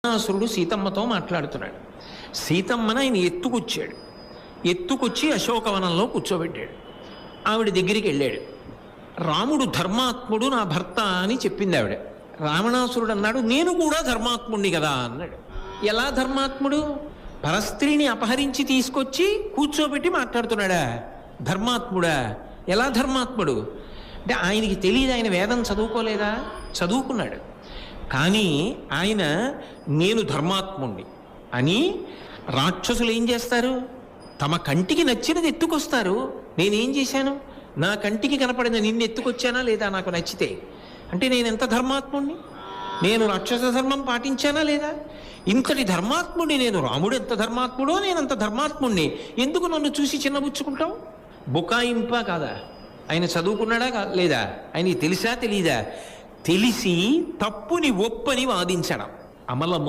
రావణాసురుడు సీతమ్మతో మాట్లాడుతున్నాడు. సీతమ్మను ఆయన ఎత్తుకొచ్చాడు. ఎత్తుకొచ్చి అశోకవనంలో కూర్చోబెట్టాడు. ఆవిడ దగ్గరికి వెళ్ళాడు. రాముడు ధర్మాత్ముడు, నా భర్త అని చెప్పింది ఆవిడ. రావణాసురుడు అన్నాడు, నేను కూడా ధర్మాత్ముడిని కదా అన్నాడు. ఎలా ధర్మాత్ముడు? పరస్త్రీని అపహరించి తీసుకొచ్చి కూర్చోబెట్టి మాట్లాడుతున్నాడా? ధర్మాత్ముడా? ఎలా ధర్మాత్ముడు అంటే ఆయనకి తెలియదు. ఆయన వేదం చదువుకోలేదా? చదువుకున్నాడు. కానీ ఆయన నేను ధర్మాత్ముణ్ణి అని రాక్షసులు ఏం చేస్తారు? తమ కంటికి నచ్చినది ఎత్తుకొస్తారు. నేనేం చేశాను? నా కంటికి కనపడిన నిన్ను ఎత్తుకొచ్చానా లేదా? నాకు నచ్చితే అంటే నేను ఎంత ధర్మాత్ముణ్ణి? నేను రాక్షస ధర్మం పాటించానా లేదా? ఇంతటి ధర్మాత్ముడిని నేను. రాముడు ఎంత ధర్మాత్ముడో నేనంత ధర్మాత్ముడిని. ఎందుకు నన్ను చూసి చిన్నబుచ్చుకుంటావు? బుకాయింపా కాదా? ఆయన చదువుకున్నాడా లేదా? ఆయనకి తెలిసా తెలీదా? తెలిసి తప్పుని ఒప్పని వాదించడం. అమలము